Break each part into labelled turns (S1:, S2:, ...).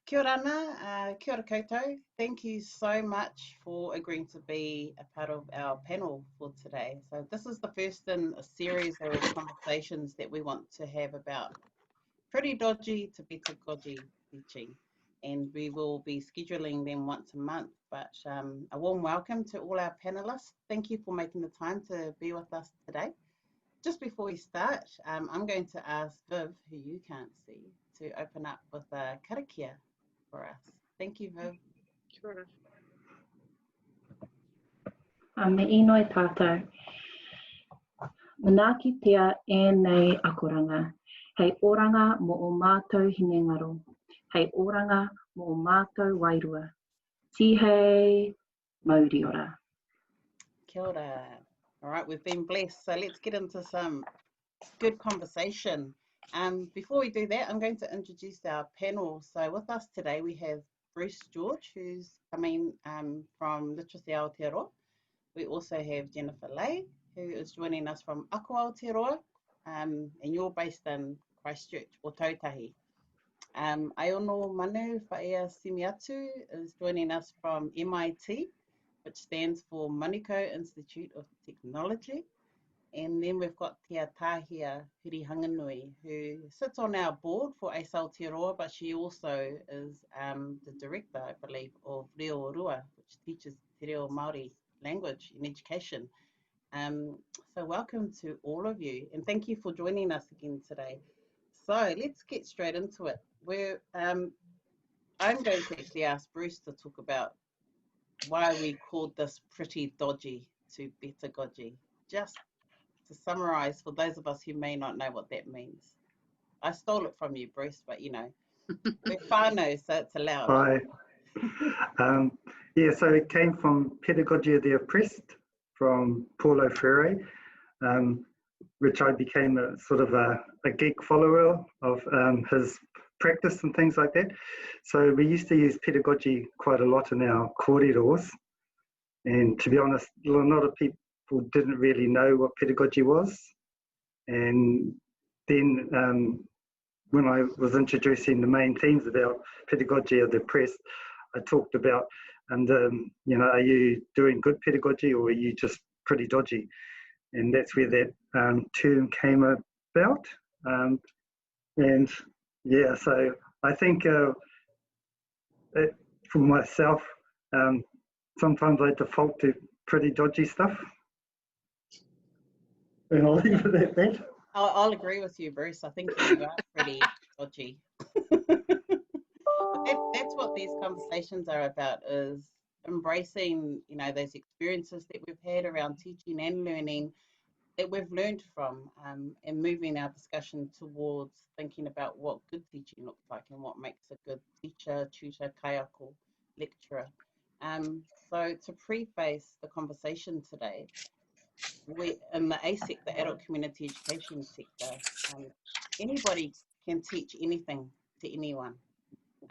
S1: Kia ora ana, kia ora koutou. Thank you so much for agreeing to be a part of our panel for today. So this is the first in a series of conversations that we want to have about pretty dodgy to better dodgy teaching. And we will be scheduling them once a month. But a warm welcome to all our panelists. Thank you for making the time to be with us today. Just before we start, I'm going to ask Viv, who you can't see, to open up with a karakia for us. Thank you, Viv.
S2: Kia
S3: ora. Me ino e tātou. Manakitea e nei akoranga. Hei oranga mo o mātou hinengaro. Hei oranga mo o mātou wairua. Tihei mauri ora.
S1: Kia ora. All right, we've been blessed, so let's get into some good conversation. Before we do that, I'm going to introduce our panel. So with us today, we have Bruce George, who's coming from Literacy Aotearoa. We also have Jennifer Leahy, who is joining us from Aotearoa, and you're based in Christchurch, or Tautahi. Aiono Manu Faaea-Sematu is joining us from MIT, which stands for Manukau Institute of Technology. And then we've got Te Ataahia Hurihanganui, who sits on our board for Aotearoa, but she also is the director, I believe, of Reo-Rua, which teaches Te Reo Māori language in education. So welcome to all of you, and thank you for joining us again today. So let's get straight into it. I'm going to actually ask Bruce to talk about why we called this pretty dodgy to better dodgy. Just to summarise for those of us who may not know what that means. I stole it from you, Bruce, but you know, we're whānau, so it's allowed.
S4: Hi. Yeah, so it came from Pedagogy of the Oppressed from Paulo Freire, which I became a sort of a geek follower of his practice and things like that. So we used to use pedagogy quite a lot in our kōreros, and to be honest, a lot of people didn't really know what pedagogy was. And then when I was introducing the main themes about pedagogy of the oppressed, I talked about, you know, are you doing good pedagogy or are you just pretty dodgy? And that's where that term came about. And yeah, so I think for myself, sometimes I default to pretty dodgy stuff. And I'll leave it at that.
S1: I'll agree with you, Bruce. I think you are pretty dodgy. That's what these conversations are about, is embracing, you know, those experiences that we've had around teaching and learning that we've learned from, and moving our discussion towards thinking about what good teaching looks like and what makes a good teacher, tutor, kaiako, lecturer. So to preface the conversation today, we in the ASEC, the Adult Community Education sector, anybody can teach anything to anyone.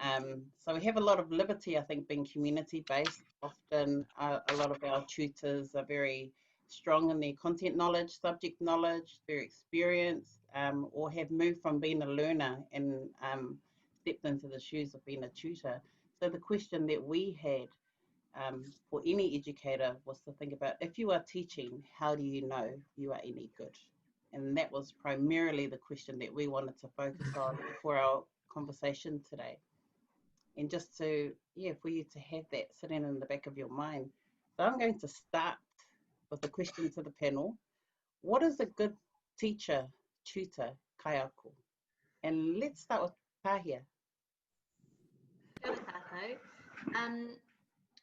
S1: So we have a lot of liberty, I think, being community-based. Often a lot of our tutors are very strong in their content knowledge, subject knowledge, very experienced, or have moved from being a learner and stepped into the shoes of being a tutor. So the question that we had for any educator was to think about, if you are teaching, how do you know you are any good? And that was primarily the question that we wanted to focus on for our conversation today. And just to, yeah, for you to have that sitting in the back of your mind. So I'm going to start with a question to the panel. What is a good teacher, tutor, kaiako? And let's start with Ataahia.
S2: ora tātou.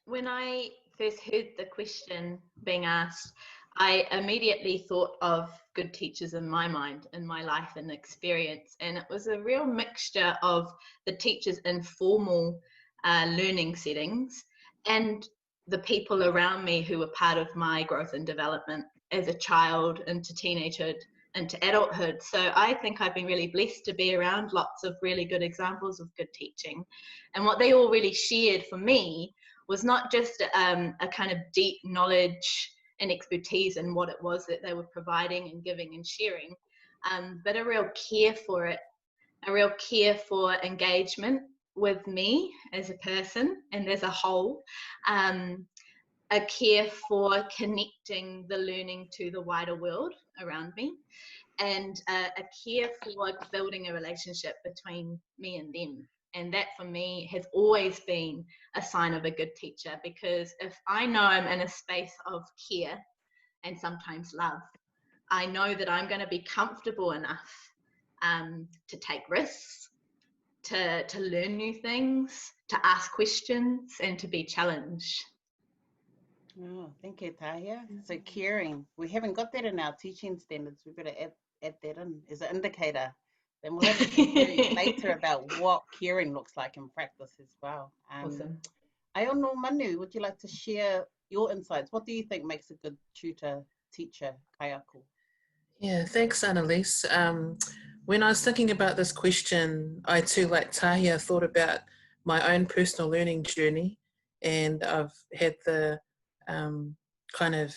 S2: When I first heard the question being asked, I immediately thought of good teachers in my mind, in my life and experience. And it was a real mixture of the teachers in formal learning settings and the people around me who were part of my growth and development as a child into teenagehood, into adulthood. So I think I've been really blessed to be around lots of really good examples of good teaching. And what they all really shared for me was not just a kind of deep knowledge and expertise in what it was that they were providing and giving and sharing, but a real care for it, a real care for engagement with me as a person and as a whole, a care for connecting the learning to the wider world around me, and a care for building a relationship between me and them. And that for me has always been a sign of a good teacher, because if I know I'm in a space of care and sometimes love, I know that I'm going to be comfortable enough to take risks, to learn new things, to ask questions, and to be challenged.
S1: Oh, thank you, Ataahia. So caring, we haven't got that in our teaching standards. We better add that in as an indicator. Then we'll have a theory later about what caring looks like in practice as well.
S2: Awesome.
S1: Aiono, Manu, would you like to share your insights? What do you think makes a good tutor, teacher, kaiako?
S5: Yeah, thanks, Annalise. When I was thinking about this question, I too, like Ataahia, thought about my own personal learning journey, and I've had the kind of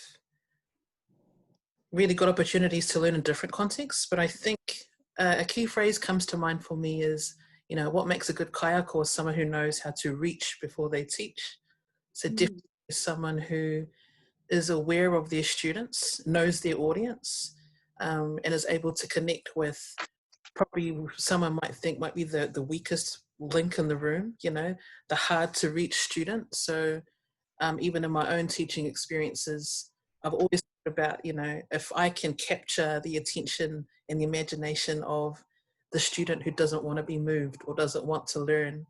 S5: really good opportunities to learn in different contexts. But I think a key phrase comes to mind for me is, you know, what makes a good kaiako is someone who knows how to reach before they teach. So definitely someone who is aware of their students, knows their audience, and is able to connect with probably someone might think might be the weakest link in the room, you know, the hard to reach student. So even in my own teaching experiences, I've always thought about, you know, if I can capture the attention and the imagination of the student who doesn't want to be moved or doesn't want to learn,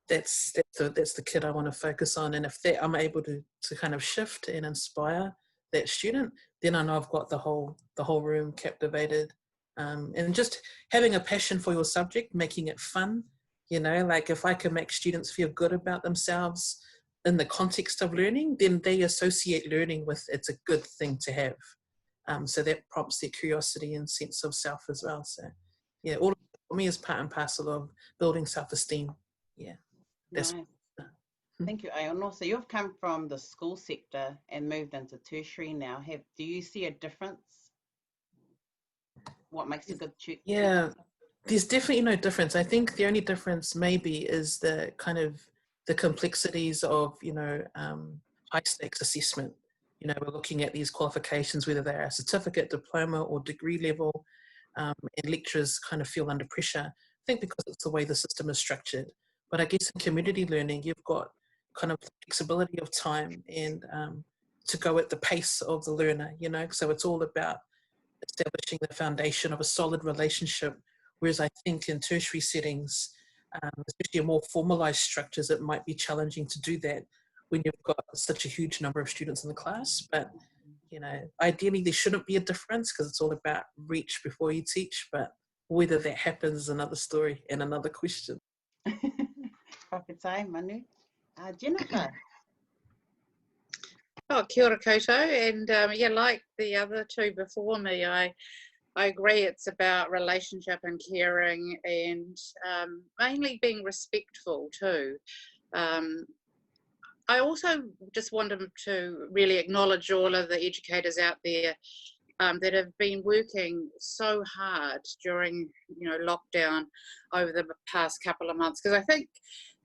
S5: that's the kid I want to focus on. And if that I'm able to kind of shift and inspire that student, then I know I've got the whole room captivated. And just having a passion for your subject, making it fun, you know, like if I can make students feel good about themselves in the context of learning, then they associate learning with it's a good thing to have. So that prompts their curiosity and sense of self as well. So yeah, all of it for me is part and parcel of building self-esteem. Yeah.
S1: Nice. Thank you, Aiono. So you've come from the school sector and moved into tertiary now. Do you see a difference? What makes a good tutor?
S5: Yeah, there's definitely no difference. I think the only difference maybe is the kind of the complexities of, you know, high stakes assessment. You know, we're looking at these qualifications, whether they're a certificate, diploma, or degree level, and lecturers kind of feel under pressure. I think because it's the way the system is structured. But I guess in community learning, you've got kind of flexibility of time and to go at the pace of the learner, you know, so it's all about establishing the foundation of a solid relationship. Whereas I think in tertiary settings, especially in more formalized structures, it might be challenging to do that when you've got such a huge number of students in the class. But, you know, ideally there shouldn't be a difference because it's all about reach before you teach, but whether that happens is another story and another question.
S1: Whakatai, Manu. Jennifer.
S6: Oh, kia ora koutou, and yeah, like the other two before me, I agree it's about relationship and caring, and mainly being respectful too. I also just wanted to really acknowledge all of the educators out there that have been working so hard during, you know, lockdown over the past couple of months, because I think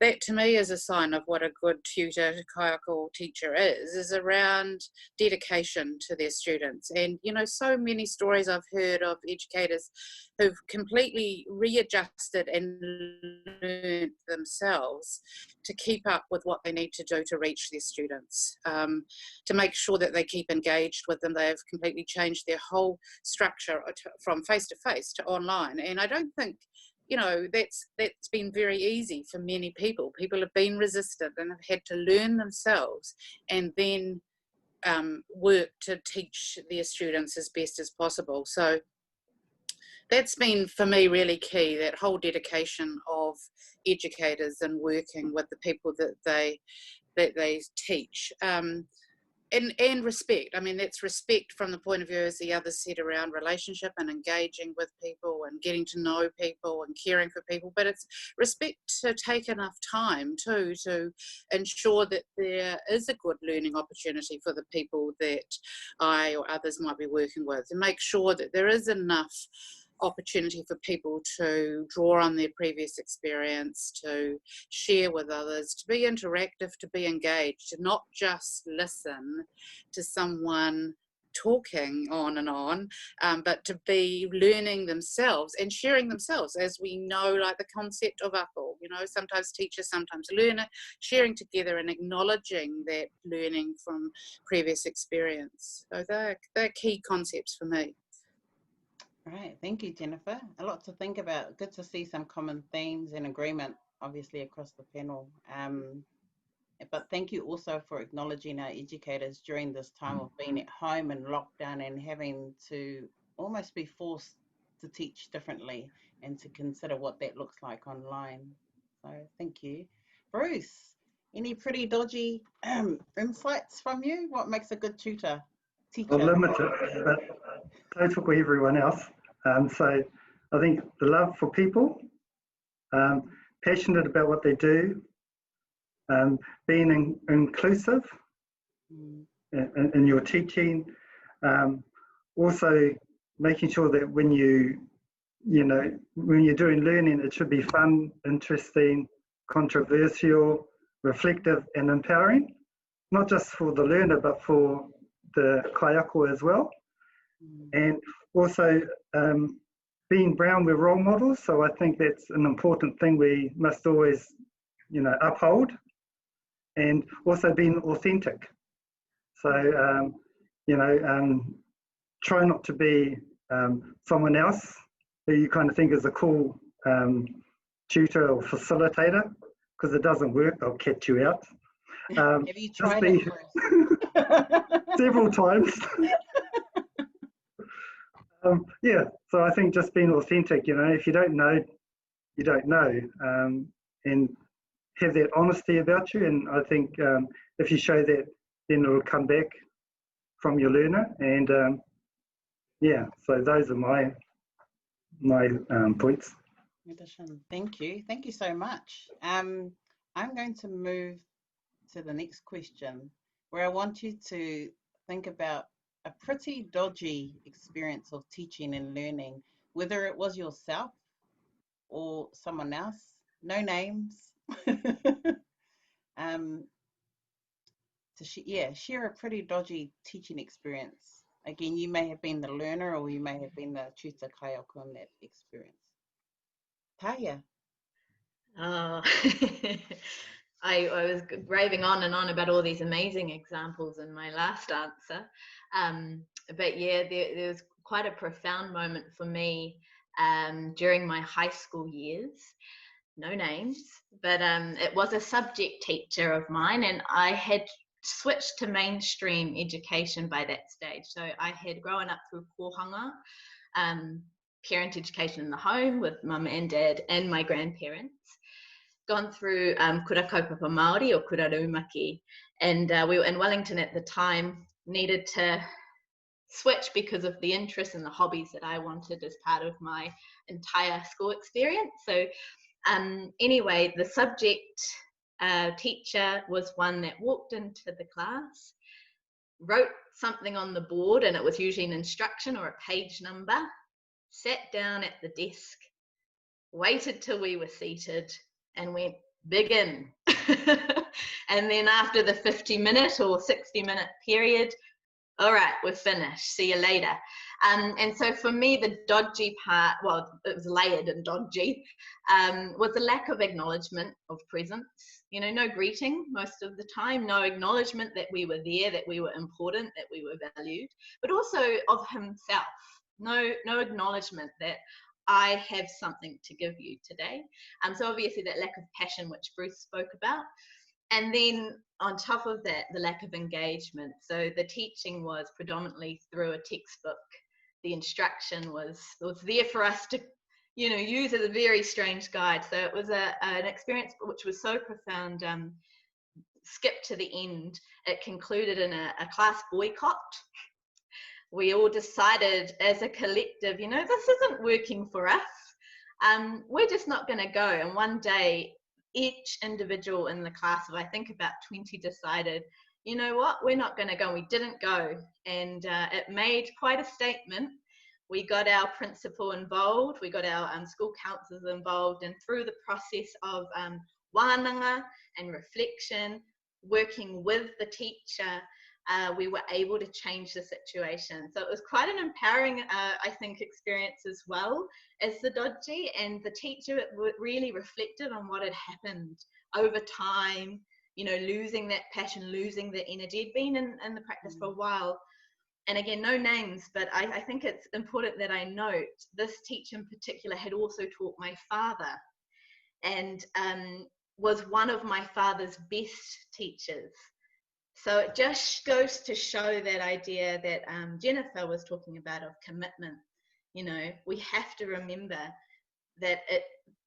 S6: that to me is a sign of what a good tutor, kaiako teacher is around dedication to their students. And, you know, so many stories I've heard of educators who've completely readjusted and learned themselves to keep up with what they need to do to reach their students, to make sure that they keep engaged with them. They've completely changed their whole structure from face-to-face to online. And I don't think, you know, that's been very easy for many people. People have been resistant and have had to learn themselves and then work to teach their students as best as possible. So that's been for me really key, that whole dedication of educators and working with the people that they teach. And respect. I mean, that's respect from the point of view, as the others said, around relationship and engaging with people and getting to know people and caring for people. But it's respect to take enough time too to ensure that there is a good learning opportunity for the people that I or others might be working with, and make sure that there is enough opportunity for people to draw on their previous experience, to share with others, to be interactive, to be engaged, to not just listen to someone talking on and on, but to be learning themselves and sharing themselves, as we know, like the concept of ako, you know, sometimes teacher, sometimes learner, sharing together and acknowledging that learning from previous experience. So they're key concepts for me.
S1: Right, thank you, Jennifer. A lot to think about. Good to see some common themes and agreement, obviously, across the panel. But thank you also for acknowledging our educators during this time of being at home and lockdown and having to almost be forced to teach differently and to consider what that looks like online. So thank you. Bruce, any pretty dodgy insights from you? What makes a good tutor, teacher?
S4: Well, limited, but total for everyone else. So I think the love for people, passionate about what they do, being inclusive in your teaching, also making sure that when when you're doing learning, it should be fun, interesting, controversial, reflective, and empowering, not just for the learner, but for the kaiako as well. And also being brown with role models. So I think that's an important thing we must always, uphold. And also being authentic. So, try not to be someone else who you kind of think is a cool tutor or facilitator, because it doesn't work. They'll catch you out.
S1: Have you tried it?
S4: Several times. So I think just being authentic, if you don't know, you don't know. And have that honesty about you, and I think if you show that, then it'll come back from your learner. And so those are my points.
S1: Thank you so much. I'm going to move to the next question, where I want you to think about a pretty dodgy experience of teaching and learning, whether it was yourself or someone else. No names. Share a pretty dodgy teaching experience. Again, you may have been the learner, or you may have been the tutor kaiako in that experience. Ataahia.
S2: Oh, I was raving on and on about all these amazing examples in my last answer. But yeah, there was quite a profound moment for me during my high school years. No names, but it was a subject teacher of mine, and I had switched to mainstream education by that stage. So I had grown up through kohanga, parent education in the home with mum and dad and my grandparents, gone through kura kaupapa Māori or kura raumaki, and we were in Wellington at the time, needed to switch because of the interests and the hobbies that I wanted as part of my entire school experience. So anyway, the subject teacher was one that walked into the class, wrote something on the board, and it was usually an instruction or a page number, sat down at the desk, waited till we were seated, and went, begin. And then after the 50-minute or 60-minute period, all right, we're finished, see you later. And so for me, the dodgy part, well, it was layered and dodgy, was the lack of acknowledgement of presence. No greeting most of the time, no acknowledgement that we were there, that we were important, that we were valued, but also of himself. No acknowledgement that I have something to give you today. So obviously that lack of passion, which Bruce spoke about. And then on top of that, the lack of engagement. So the teaching was predominantly through a textbook. The instruction was there for us to, use as a very strange guide. So it was an experience which was so profound. Skip to the end. It concluded in a class boycott. We all decided as a collective, this isn't working for us. We're just not going to go. And one day, each individual in the class of I think about 20 decided, you know what, we're not going to go. We didn't go, and it made quite a statement we got our principal involved, we got our school counsellors involved, and through the process of wānanga and reflection, working with the teacher, we were able to change the situation. So it was quite an empowering, I think, experience as well as the dodgy, and the teacher really reflected on what had happened over time, you know, losing that passion, losing the energy. He'd been in the practice for a while. And again, no names, but I think it's important that I note this teacher in particular had also taught my father, and was one of my father's best teachers. So it just goes to show that idea that Jennifer was talking about of commitment. You know, we have to remember that it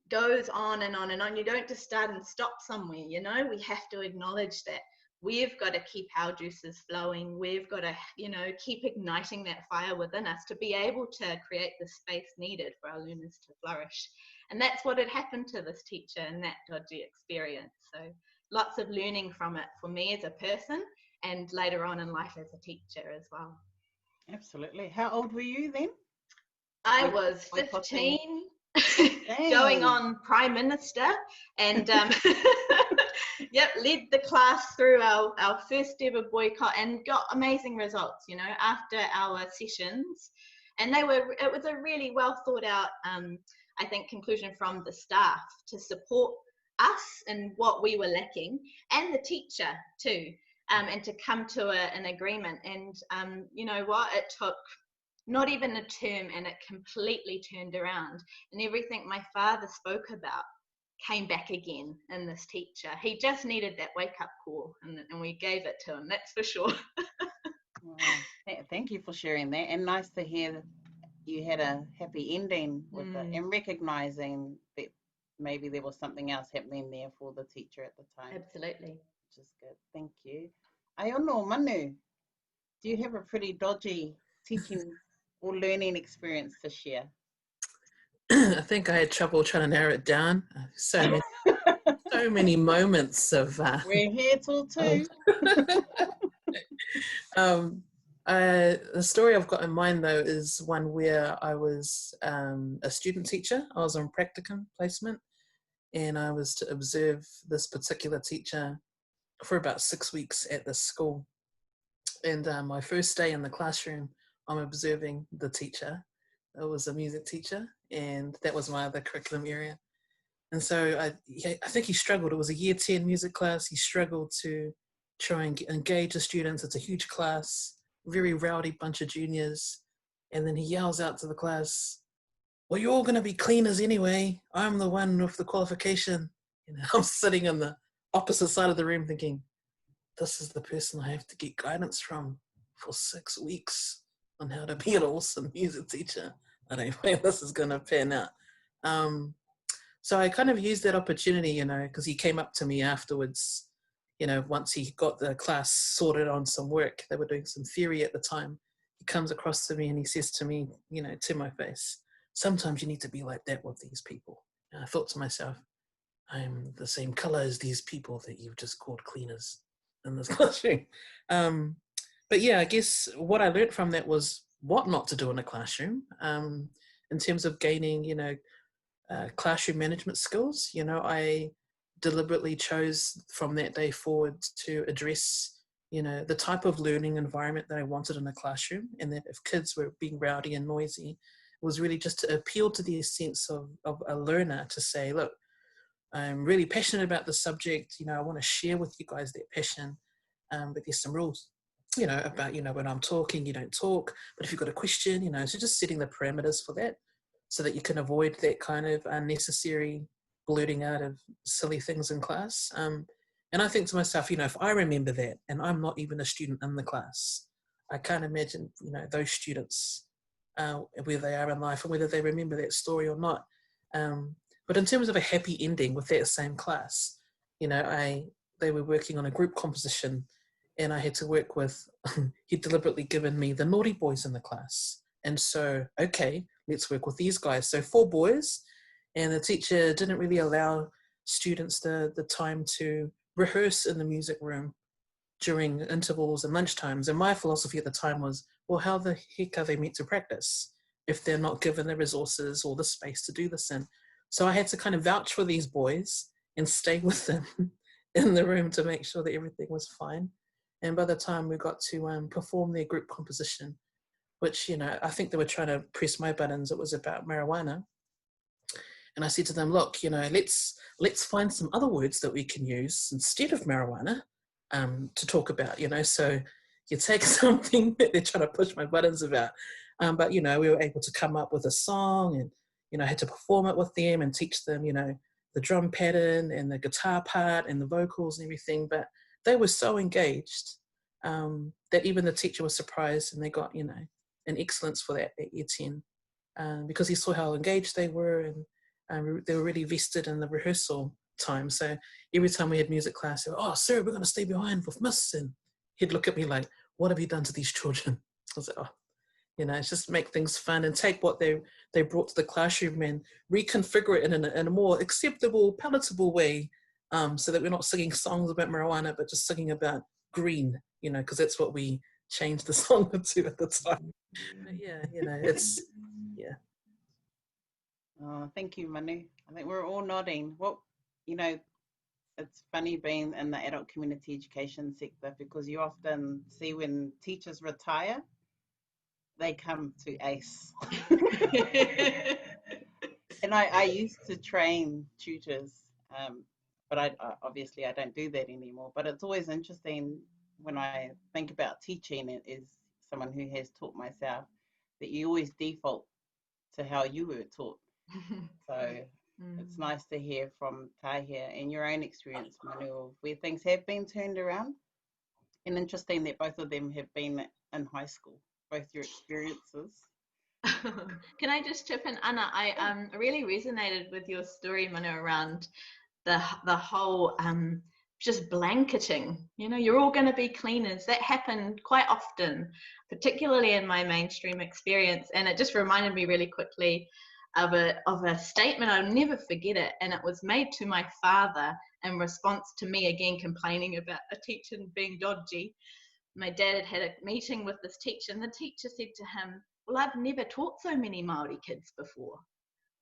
S2: goes on and on and on. You don't just start and stop somewhere, you know. We have to acknowledge that we've got to keep our juices flowing. We've got to, you know, keep igniting that fire within us to be able to create the space needed for our learners to flourish. And that's what had happened to this teacher in that dodgy experience. So lots of learning from it for me as a person, and later on in life as a teacher as well.
S1: Absolutely. How old were you then?
S2: I was 15, going on Prime Minister, and yep, led the class through our first ever boycott and got amazing results, you know, after our sessions. And it was a really well thought out, I think, conclusion from the staff to support us and what we were lacking, and the teacher too, and to come to an agreement. And you know what, it took not even a term and it completely turned around, and everything my father spoke about came back again in this teacher. He just needed that wake-up call, and we gave it to him, that's for sure.
S1: Wow. Thank you for sharing that, and nice to hear that you had a happy ending with it, and recognizing that maybe there was something else happening there for the teacher at the time.
S2: Absolutely.
S1: Which is good. Thank you. Aiono, Manu, do you have a pretty dodgy teaching or learning experience to share?
S5: I think I had trouble trying to narrow it down. So many moments of...
S1: We're here till 2.
S5: The story I've got in mind, though, is one where I was a student teacher. I was on practicum placement, and I was to observe this particular teacher for about 6 weeks at this school. And my first day in the classroom, I'm observing the teacher. It was a music teacher, and that was my other curriculum area. And so I think he struggled. It was a year 10 music class. He struggled to try and engage the students. It's a huge class, very rowdy bunch of juniors. And then he yells out to the class, "Well, you're all going to be cleaners anyway. I'm the one with the qualification." You know, I'm sitting on the opposite side of the room thinking, this is the person I have to get guidance from for 6 weeks on how to be an awesome music teacher. I don't think this is going to pan out. So I kind of used that opportunity, you know, because he came up to me afterwards, you know, once he got the class sorted on some work. They were doing some theory at the time. He comes across to me and he says to me, you know, to my face, "Sometimes you need to be like that with these people." And I thought to myself, I'm the same color as these people that you've just called cleaners in this classroom. But yeah, I guess what I learned from that was what not to do in a classroom, in terms of gaining, you know, classroom management skills. You know, I deliberately chose from that day forward to address, you know, the type of learning environment that I wanted in a classroom, and that if kids were being rowdy and noisy, it was really just to appeal to the sense of a learner to say, look, I'm really passionate about the subject, you know, I want to share with you guys that passion, but there's some rules, you know, about, you know, when I'm talking, you don't talk, but if you've got a question, you know, so just setting the parameters for that so that you can avoid that kind of unnecessary blurting out of silly things in class. And I think to myself, you know, if I remember that and I'm not even a student in the class, I can't imagine, you know, those students, where they are in life and whether they remember that story or not. But in terms of a happy ending with that same class, you know, they were working on a group composition and I had to work with, he'd deliberately given me the naughty boys in the class. And so, okay, let's work with these guys. So 4 boys, and the teacher didn't really allow students the time to rehearse in the music room during intervals and lunchtimes. And my philosophy at the time was, well, how the heck are they meant to practice? if they're not given the resources or the space to do this in. So I had to kind of vouch for these boys and stay with them in the room to make sure that everything was fine. And by the time we got to perform their group composition, which, you know, I think they were trying to press my buttons, it was about marijuana. And I said to them, look, you know, let's find some other words that we can use instead of marijuana to talk about, you know. So you take something that they're trying to push my buttons about. But, you know, we were able to come up with a song and, you know, I had to perform it with them and teach them, you know, the drum pattern and the guitar part and the vocals and everything. But they were so engaged that even the teacher was surprised, and they got, you know, an excellence for that at year 10 because he saw how engaged they were, and they were really vested in the rehearsal time. So every time we had music class, they were, oh, sir, we're going to stay behind with Miss. And he'd look at me like, what have you done to these children? I was like, oh, you know, it's just make things fun and take what they brought to the classroom and reconfigure it in a more acceptable, palatable way, so that we're not singing songs about marijuana, but just singing about green, you know, because that's what we changed the song to at the time. But yeah, you know, it's, yeah.
S1: Oh, thank you, Manu. I think we're all nodding. Well, you know, it's funny being in the adult community education sector, because you often see when teachers retire, they come to ACE. And I used to train tutors, but I obviously I don't do that anymore. But it's always interesting when I think about teaching it as someone who has taught myself, that you always default to how you were taught. So it's nice to hear from Ataahia and your own experience, Manu, of where things have been turned around. And interesting that both of them have been in high school, both your experiences.
S2: Can I just chip in, Anna? I really resonated with your story, Manu, around the whole just blanketing. You know, you're all going to be cleaners. That happened quite often, particularly in my mainstream experience. And it just reminded me really quickly of a statement. I'll never forget it. And it was made to my father in response to me again complaining about a teacher being dodgy. My dad had a meeting with this teacher, and the teacher said to him, well, I've never taught so many Māori kids before,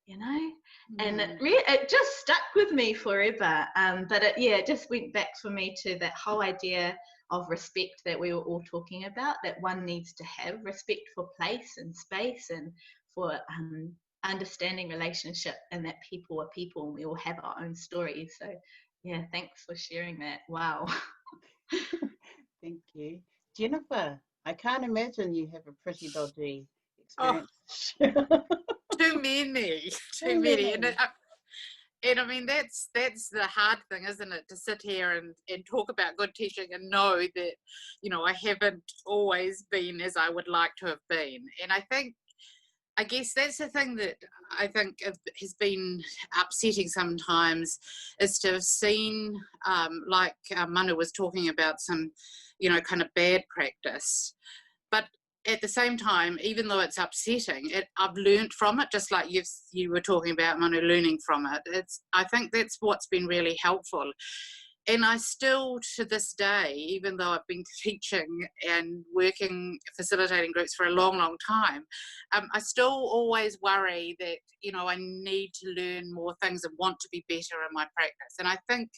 S2: you know? And it just stuck with me forever. But it just went back for me to that whole idea of respect that we were all talking about, that one needs to have respect for place and space, and for understanding relationship, and that people are people and we all have our own stories. So yeah, thanks for sharing that. Wow.
S1: Thank you. Jennifer, I can't imagine you have a pretty dodgy experience.
S6: Oh, too many. And I mean, that's the hard thing, isn't it? To sit here and talk about good teaching and know that, you know, I haven't always been as I would like to have been. And I guess that's the thing that I think has been upsetting sometimes, is to have seen, like Manu was talking about, some, you know, kind of bad practice. But at the same time, even though it's upsetting, I've learned from it, just like you were talking about, Manu, learning from it. I think that's what's been really helpful. And I still, to this day, even though I've been teaching and working, facilitating groups for a long, long time, I still always worry that, you know, I need to learn more things and want to be better in my practice. And I think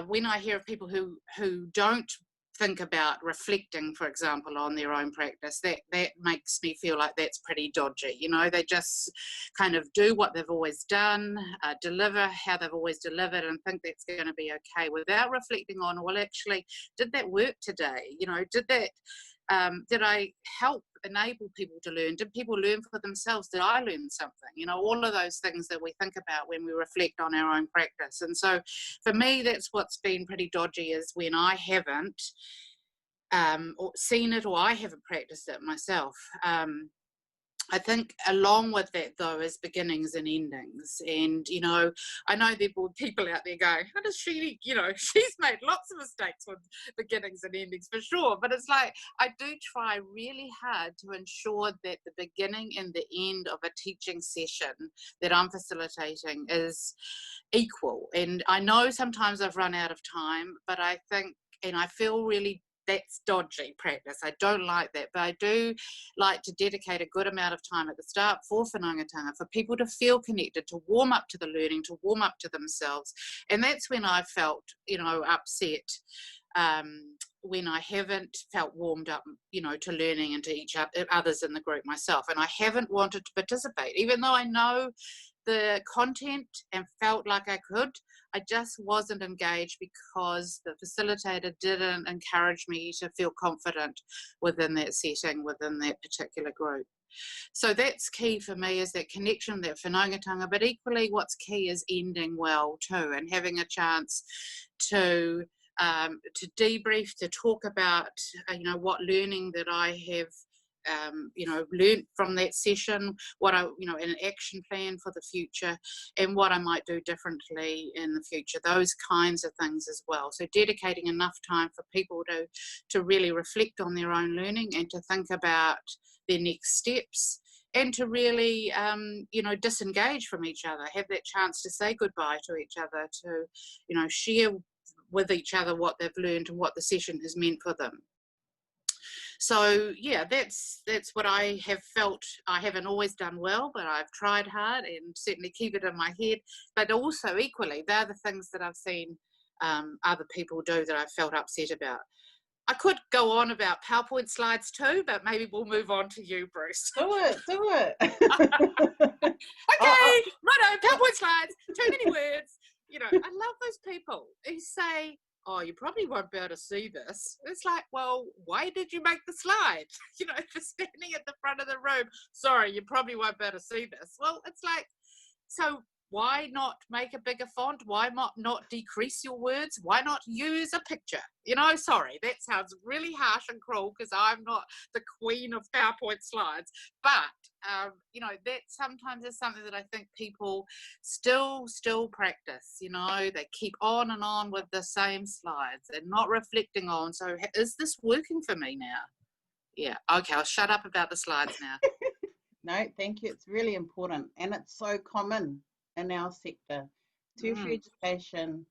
S6: when I hear of people who don't think about reflecting, for example, on their own practice, that makes me feel like that's pretty dodgy. You know, they just kind of do what they've always done, deliver how they've always delivered, and think that's going to be okay, without reflecting on, well, actually, did that work today? You know, did I help enable people to learn? Did people learn for themselves? Did I learn something? You know, all of those things that we think about when we reflect on our own practice. And so for me, that's what's been pretty dodgy, is when I haven't seen it, or I haven't practiced it myself. I think along with that, though, is beginnings and endings. And, you know, I know there will be people out there going, how does she, you know, she's made lots of mistakes with beginnings and endings for sure. But it's like, I do try really hard to ensure that the beginning and the end of a teaching session that I'm facilitating is equal. And I know sometimes I've run out of time, but I think, and I feel really that's dodgy practice. I don't like that, but I do like to dedicate a good amount of time at the start for whanaungatanga, for people to feel connected, to warm up to the learning, to warm up to themselves. And that's when I felt, upset, when I haven't felt warmed up, to learning and to each others in the group myself. And I haven't wanted to participate, even though I know the content and felt like I could. I just wasn't engaged because the facilitator didn't encourage me to feel confident within that setting, within that particular group. So that's key for me, is that connection, that whanaungatanga, but equally what's key is ending well too, and having a chance to debrief, to talk about, what learning that I have learned from that session, what an action plan for the future, and what I might do differently in the future, those kinds of things as well. So dedicating enough time for people to really reflect on their own learning and to think about their next steps, and to really, disengage from each other, have that chance to say goodbye to each other, to, share with each other what they've learned and what the session has meant for them. So yeah, that's what I have felt. I haven't always done well, but I've tried hard and certainly keep it in my head. But also equally, they're the things that I've seen other people do that I've felt upset about. I could go on about PowerPoint slides too, but maybe we'll move on to you, Bruce.
S1: Do it.
S6: Okay, righto, PowerPoint slides, too many words. I love those people who say, oh, you probably won't be able to see this. It's like, well, why did you make the slide? For standing at the front of the room, sorry, you probably won't be able to see this. Well, it's like, so why not make a bigger font? Why not decrease your words? Why not use a picture? Sorry, that sounds really harsh and cruel because I'm not the queen of PowerPoint slides. But, that sometimes is something that I think people still practice. They keep on and on with the same slides and not reflecting on, so is this working for me now? Yeah, okay, I'll shut up about the slides now.
S1: No, thank you. It's really important, and it's so common in our sector. Tertiary education,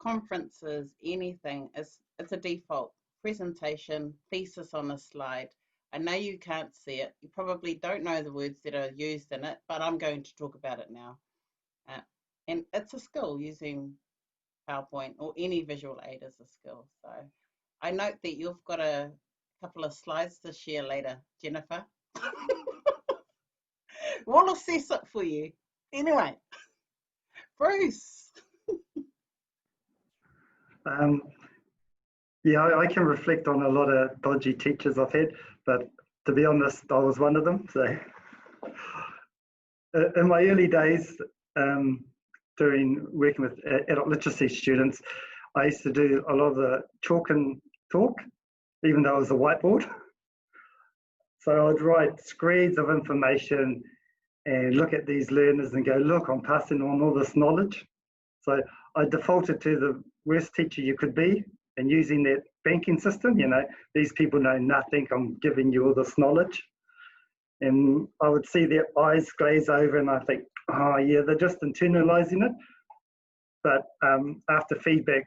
S1: conferences, anything, it's a default. Presentation, thesis on a slide. I know you can't see it. You probably don't know the words that are used in it, but I'm going to talk about it now. And it's a skill. Using PowerPoint or any visual aid is a skill. So I note that you've got a couple of slides to share later, Jennifer. We'll assess it for you. Anyway, Bruce.
S4: I can reflect on a lot of dodgy teachers I've had, but to be honest, I was one of them. So in my early days, during working with adult literacy students, I used to do a lot of the chalk and talk, even though it was a whiteboard. So I'd write screeds of information and look at these learners and go, look, I'm passing on all this knowledge. So I defaulted to the worst teacher you could be, and using that banking system, these people know nothing, I'm giving you all this knowledge. And I would see their eyes glaze over and I think, oh yeah, they're just internalizing it. But after feedback,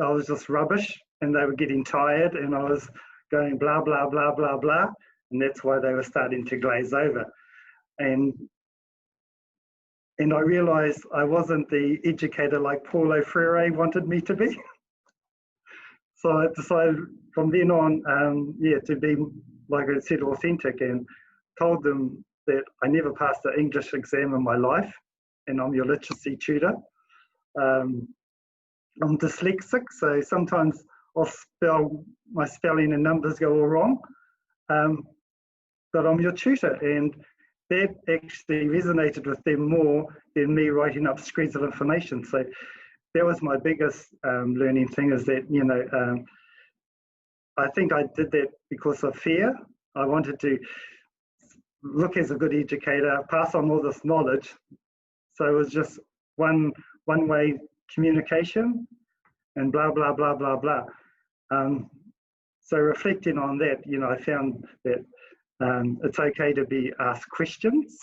S4: I was just rubbish and they were getting tired and I was going blah, blah, blah, blah, blah. And that's why they were starting to glaze over. And I realized I wasn't the educator like Paulo Freire wanted me to be. So I decided from then on, to be, like I said, authentic, and told them that I never passed the English exam in my life, and I'm your literacy tutor. I'm dyslexic, so sometimes my spelling and numbers go all wrong, but I'm your tutor, and that actually resonated with them more than me writing up screeds of information. So that was my biggest learning thing, is that, I think I did that because of fear. I wanted to look as a good educator, pass on all this knowledge. So it was just one-way communication and blah, blah, blah, blah, blah. So reflecting on that, I found that it's okay to be asked questions.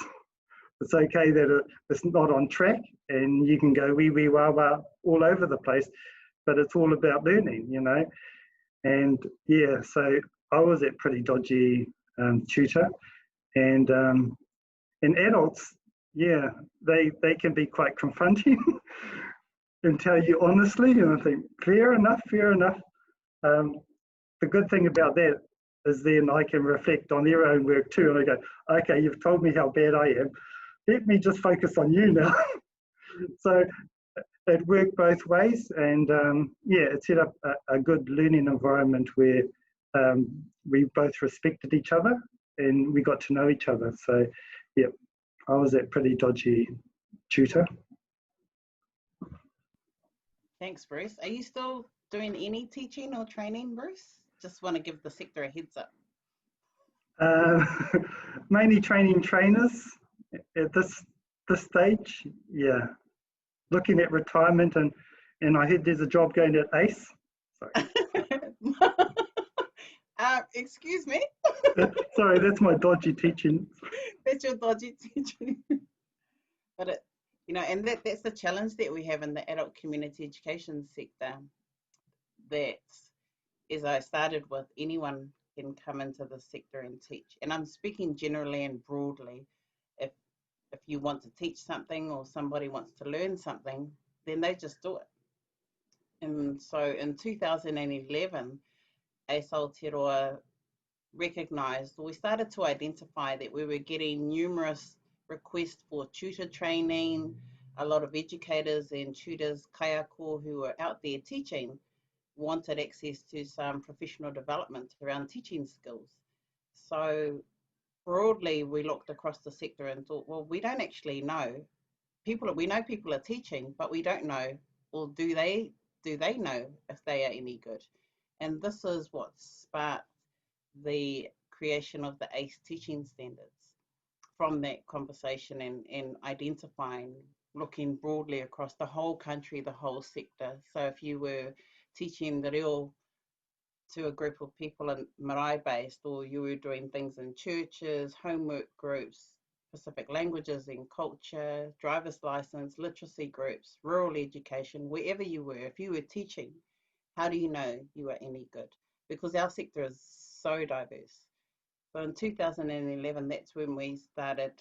S4: It's okay that it's not on track and you can go wee, wee, wah, wah all over the place, but it's all about learning, And yeah, so I was at pretty dodgy tutor, and in adults, yeah, they can be quite confronting and tell you honestly, and I think, fair enough, fair enough. The good thing about that is then I can reflect on their own work too, and I go, okay, you've told me how bad I am, let me just focus on you now. So it worked both ways, and yeah, it set up a good learning environment where we both respected each other and we got to know each other. So yeah, I was that pretty dodgy tutor.
S1: Thanks, Bruce. Are you still doing any teaching or training, Bruce? Just want to give the sector a heads up.
S4: Mainly training trainers at this stage. Yeah, looking at retirement, and I heard there's a job going at ACE. Sorry.
S1: Excuse me.
S4: Sorry, that's my dodgy teaching.
S1: That's your dodgy teaching. But it, you know, and that's the challenge that we have in the adult community education sector. That, as I started with, anyone can come into the sector and teach. And I'm speaking generally and broadly. If you want to teach something or somebody wants to learn something, then they just do it. And so in 2011, Aotearoa recognised, we started to identify that we were getting numerous requests for tutor training. A lot of educators and tutors, kaiako, who were out there teaching, wanted access to some professional development around teaching skills. So broadly, we looked across the sector and thought, well, we don't actually know. We know people are teaching, but we don't know, well, do they know if they are any good? And this is what sparked the creation of the ACE teaching standards. From that conversation and identifying, looking broadly across the whole country, the whole sector. So if you were teaching the reo to a group of people in marae-based, or you were doing things in churches, homework groups, Pacific languages and culture, driver's license, literacy groups, rural education, wherever you were, if you were teaching, how do you know you are any good? Because our sector is so diverse. So in 2011, that's when we started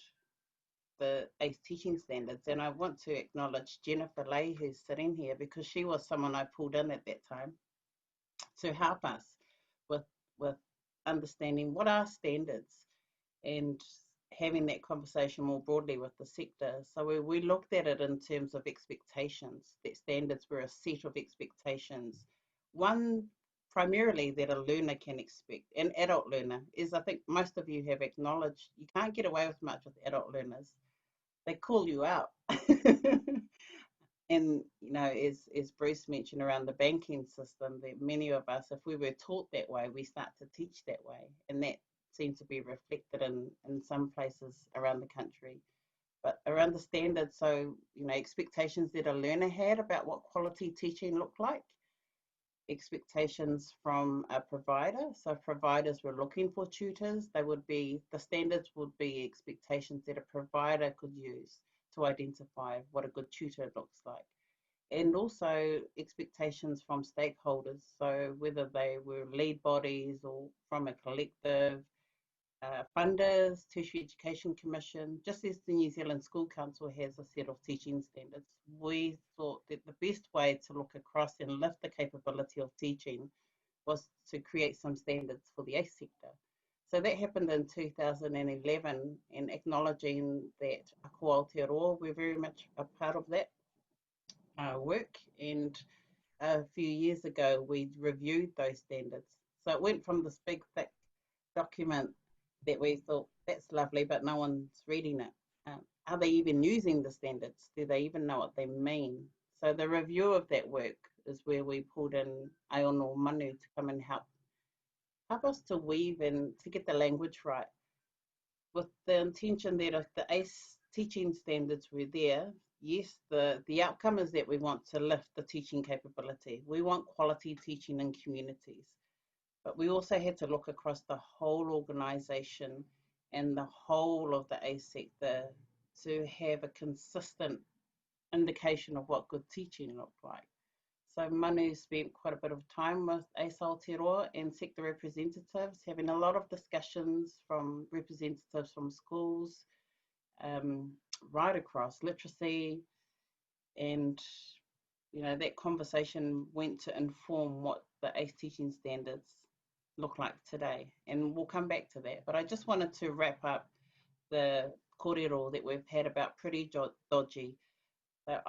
S1: the ACE teaching standards. And I want to acknowledge Jennifer Leahy, who's sitting here, because she was someone I pulled in at that time to help us with understanding what are standards and having that conversation more broadly with the sector. So we looked at it in terms of expectations, that standards were a set of expectations. One, primarily that a learner can expect, an adult learner, is, I think most of you have acknowledged, you can't get away with much with adult learners. They call you out. And, you know, as Bruce mentioned around the banking system, that many of us, if we were taught that way, we start to teach that way. And that seems to be reflected in some places around the country. But around the standards, so, you know, expectations that a learner had about what quality teaching looked like, expectations from a provider. So if providers were looking for tutors, the standards would be expectations that a provider could use to identify what a good tutor looks like. And also expectations from stakeholders, so whether they were lead bodies or from a collective, funders, Tertiary Education Commission, just as the New Zealand School Council has a set of teaching standards. We thought that the best way to look across and lift the capability of teaching was to create some standards for the ACE sector. So that happened in 2011, and acknowledging that Aotearoa, we're very much a part of that work. And a few years ago, we reviewed those standards. So it went from this big, thick document that we thought, that's lovely, but no one's reading it. Are they even using the standards? Do they even know what they mean? So the review of that work is where we pulled in Aiono, Manu to come and help us to weave and to get the language right, with the intention that if the ACE teaching standards were there, yes, the outcome is that we want to lift the teaching capability. We want quality teaching in communities. But we also had to look across the whole organisation and the whole of the ACE sector to have a consistent indication of what good teaching looked like. So Manu spent quite a bit of time with Aotearoa and sector representatives, having a lot of discussions from representatives from schools, right across literacy, and that conversation went to inform what the ACE teaching standards look like today, and we'll come back to that. But I just wanted to wrap up the kōrero that we've had about pretty dodgy. So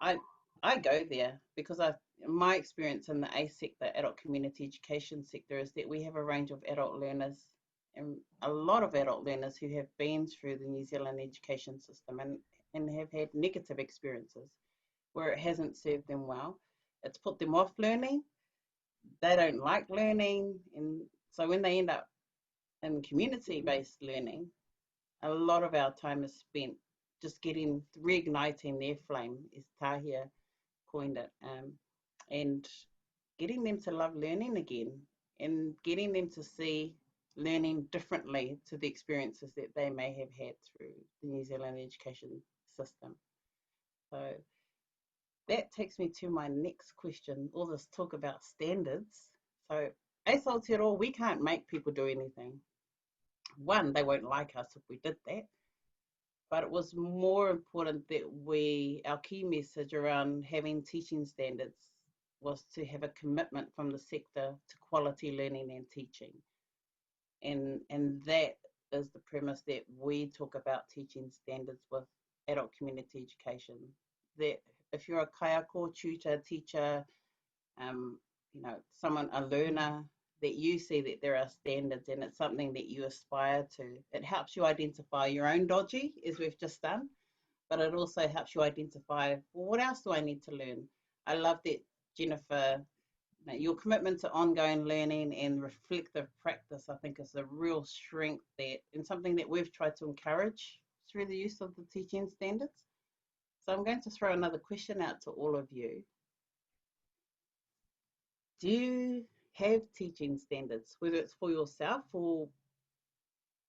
S1: I go there because my experience in the ACE sector, adult community education sector, is that we have a range of adult learners, and a lot of adult learners who have been through the New Zealand education system and have had negative experiences where it hasn't served them well. It's put them off learning. They don't like learning. And so when they end up in community-based learning, a lot of our time is spent just reigniting their flame, as Ataahia coined it, and getting them to love learning again and getting them to see learning differently to the experiences that they may have had through the New Zealand education system. So that takes me to my next question, all this talk about standards. So as Aotearoa, we can't make people do anything. One, they won't like us if we did that. But it was more important that our key message around having teaching standards was to have a commitment from the sector to quality learning and teaching. And that is the premise that we talk about teaching standards with adult community education. That if you're a kaiako, tutor, teacher, a learner, that you see that there are standards and it's something that you aspire to. It helps you identify your own dodgy, as we've just done, but it also helps you identify, well, what else do I need to learn? I love that, Jennifer, your commitment to ongoing learning and reflective practice, I think, is a real strength there and something that we've tried to encourage through the use of the teaching standards. So I'm going to throw another question out to all of you. Do you have teaching standards, whether it's for yourself or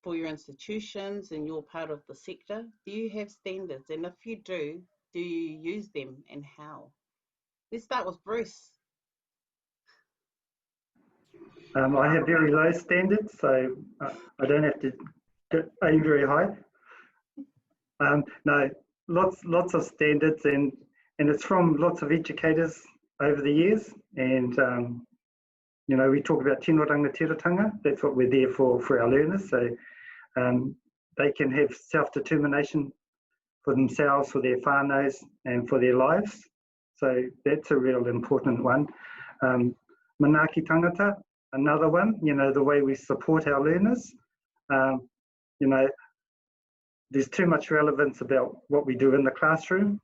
S1: for your institutions and you're part of the sector? Do you have standards? And if you do you use them and how? Let's start with Bruce.
S4: I have very low standards, so I don't have to aim very high. No, lots of standards, and it's from lots of educators over the years. And we talk about tino rangatiratanga. That's what we're there for our learners. So they can have self-determination for themselves, for their whānaus, and for their lives. So that's a real important one. Manaaki tangata, another one, the way we support our learners. There's too much relevance about what we do in the classroom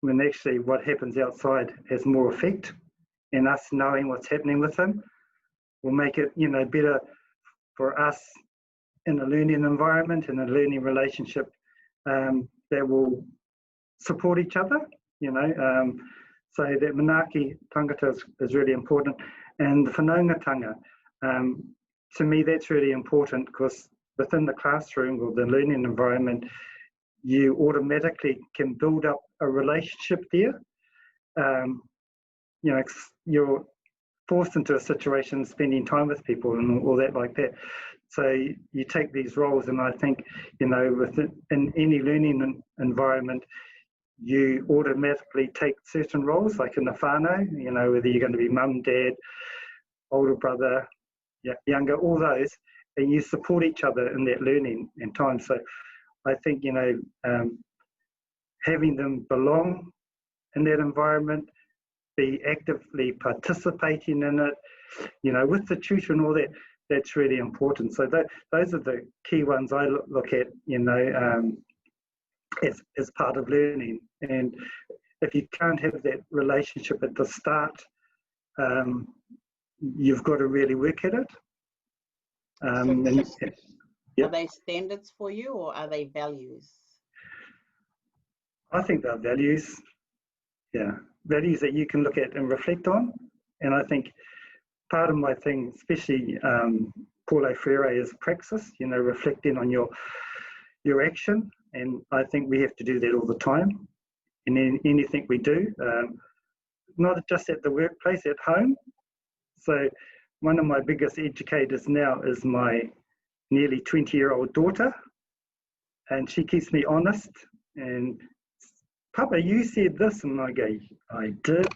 S4: when actually what happens outside has more effect, and us knowing what's happening with them will make it, better for us in a learning environment, in a learning relationship that will support each other, so that manaaki tangata is really important. And the whanaungatanga, to me, that's really important because within the classroom or the learning environment, you automatically can build up a relationship there. You're forced into a situation spending time with people and all that like that. So you take these roles, and I think, in any learning environment, you automatically take certain roles, like in the whānau, whether you're going to be mum, dad, older brother, younger, all those, and you support each other in that learning and time. So I think, having them belong in that environment, be actively participating in it, with the tutor and all that, that's really important. So those are the key ones I look at, as part of learning. And if you can't have that relationship at the start, you've got to really work at it.
S1: Are they standards for you, or are they values?
S4: I think they're values. Values that you can look at and reflect on. And I think part of my thing, especially Paulo Freire, is praxis, reflecting on your action. And I think we have to do that all the time. And in anything we do, not just at the workplace, at home. So one of my biggest educators now is my nearly 20-year-old daughter, and she keeps me honest. And Papa, you said this, and I go, I did.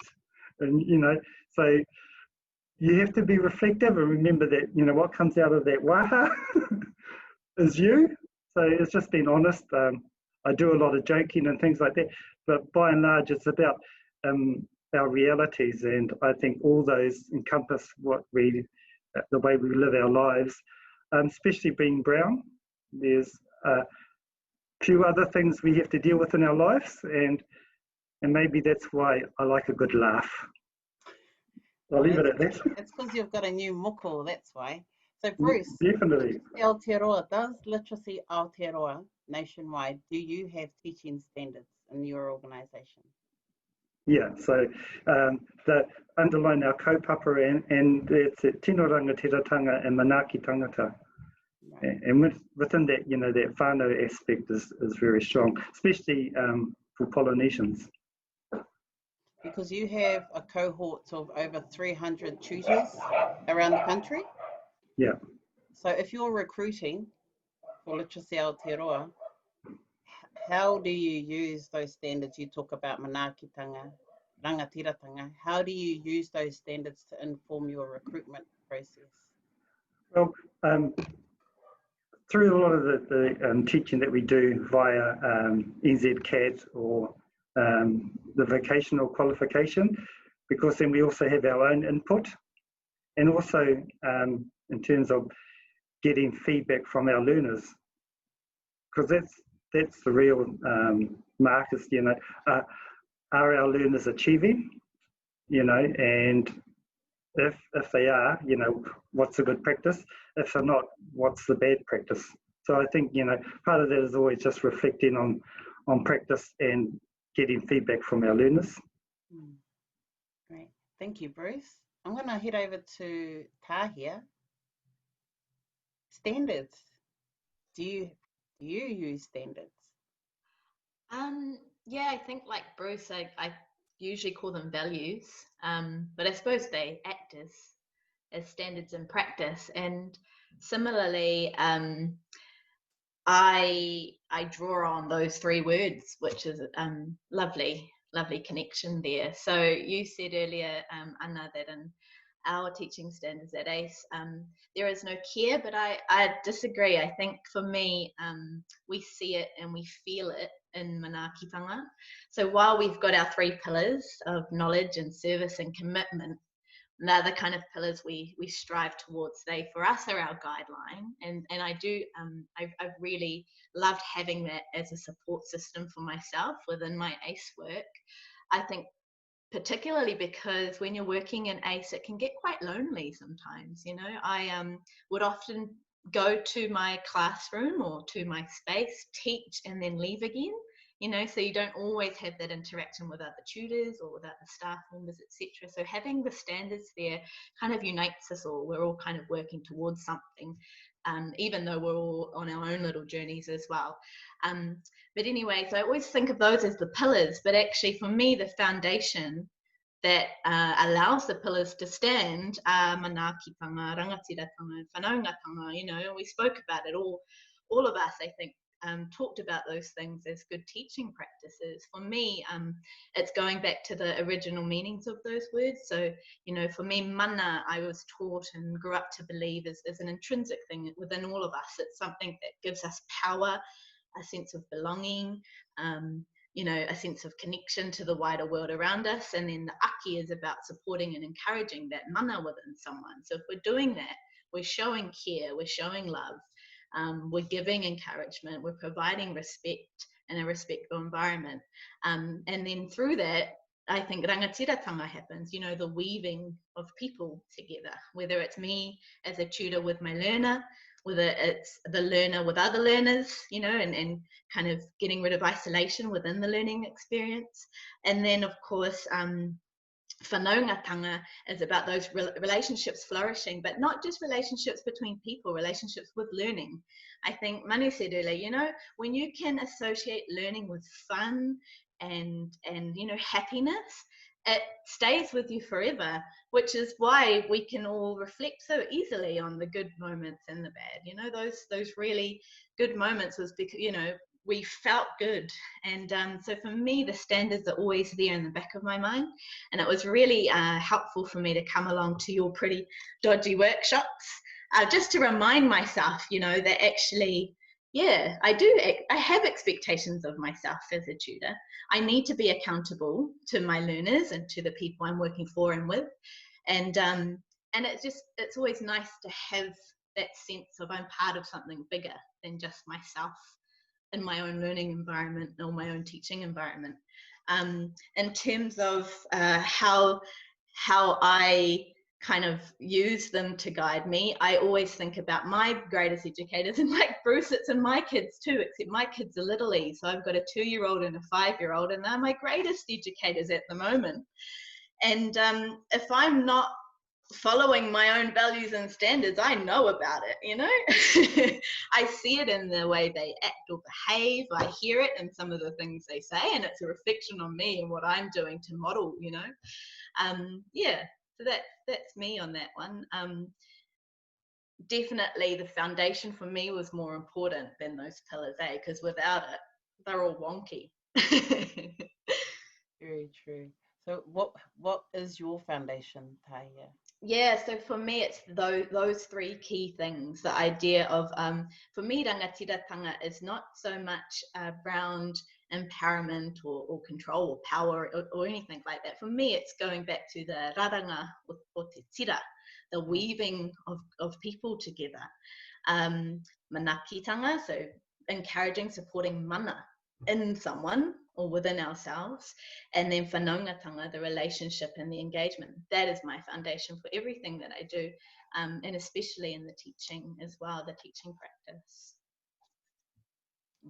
S4: And you know, so you have to be reflective and remember that, you know, what comes out of that waha is you. So it's just being honest. I do a lot of joking and things like that, but by and large, it's about our realities, and I think all those encompass what the way we live our lives, especially being brown. There's a few other things we have to deal with in our lives, and maybe that's why I like a good laugh. I'll leave it at that.
S1: It's because you've got a new moko, that's why. So Bruce,
S4: Definitely.
S1: Aotearoa, does Literacy Aotearoa nationwide, do you have teaching standards in your organisation?
S4: Yeah, so the underline our kaupapa and it's tino rangatiratanga and manaki tangata. Right. And within that, you know, that whānau aspect is very strong, especially for Polynesians.
S1: Because you have a cohort of over 300 tutors around the country?
S4: Yeah.
S1: So if you're recruiting for Literacy Aotearoa, how do you use those standards? You talk about manakitanga, rangatiratanga. How do you use those standards to inform your recruitment process? Well,
S4: through a lot of the teaching that we do via NZCAT or the vocational qualification, because then we also have our own input, and also in terms of getting feedback from our learners, because that's the real markers, you know, are our learners achieving, you know, and if they are, you know, what's a good practice? If they're not, what's the bad practice? So I think, you know, part of that is always just reflecting on practice and getting feedback from our learners.
S1: Great, thank you, Bruce. I'm going to head over to Ataahia. Standards. Do you use standards?
S2: Yeah, I think like Bruce, I usually call them values, but I suppose they act as standards in practice. And similarly, I draw on those three words, which is lovely connection there. So you said earlier, Anna, that in our teaching standards at ACE, there is no care, but I disagree. I think for me, we see it and we feel it in manakitanga. So while we've got our three pillars of knowledge and service and commitment, they're the kind of pillars we strive towards. They, for us, are our guideline, and I do I've really loved having that as a support system for myself within my ACE work. I think particularly because when you're working in ACE, it can get quite lonely sometimes. You know, I would often go to my classroom or to my space, teach, and then leave again. You know, so you don't always have that interaction with other tutors or with other staff members, etc. So having the standards there kind of unites us all. We're all kind of working towards something, even though we're all on our own little journeys as well. But anyway, so I always think of those as the pillars, but actually for me, the foundation that allows the pillars to stand are manakitanga, rangatiratanga, whanaungatanga. You know, we spoke about it all of us, I think, talked about those things as good teaching practices. For me, it's going back to the original meanings of those words. So, you know, for me, mana, I was taught and grew up to believe is an intrinsic thing within all of us. It's something that gives us power, a sense of belonging, you know, a sense of connection to the wider world around us. And then the aki is about supporting and encouraging that mana within someone. So if we're doing that, we're showing care, we're showing love. We're giving encouragement, we're providing respect and a respectful environment. And then through that, I think rangatiratanga happens, you know, the weaving of people together, whether it's me as a tutor with my learner, whether it's the learner with other learners, you know, and kind of getting rid of isolation within the learning experience. And then, of course, whanaungatanga is about those relationships flourishing, but not just relationships between people, relationships with learning. I think Manu said earlier, you know, when you can associate learning with fun and you know, happiness, it stays with you forever, which is why we can all reflect so easily on the good moments and the bad. You know, those really good moments was because, you know, we felt good. And so for me, the standards are always there in the back of my mind. And it was really helpful for me to come along to your pretty dodgy workshops, just to remind myself, you know, that actually, yeah, I have expectations of myself as a tutor. I need to be accountable to my learners and to the people I'm working for and with. And it's always nice to have that sense of I'm part of something bigger than just myself in my own learning environment or my own teaching environment. In terms of how I kind of use them to guide me, I always think about my greatest educators, and like Bruce, it's in my kids too, except my kids are little, so I've got a 2-year-old and a 5-year-old, and they're my greatest educators at the moment. And if I'm not following my own values and standards, I know about it, you know. I see it in the way they act or behave. I hear it in some of the things they say, and it's a reflection on me and what I'm doing to model, you know. Yeah, so that's me on that one. Definitely the foundation for me was more important than those pillars, because without it, they're all wonky.
S1: Very true. So what is your foundation, Ataahia?
S2: Yeah, so for me, it's those 3 key things. The idea of, for me, rangatiratanga is not so much around empowerment or control or power or anything like that. For me, it's going back to the raranga o te tira, the weaving of people together. Manakitanga, so encouraging, supporting mana in someone or within ourselves, and then whanaungatanga, the relationship and the engagement. That is my foundation for everything that I do, and especially in the teaching as well, the teaching practice.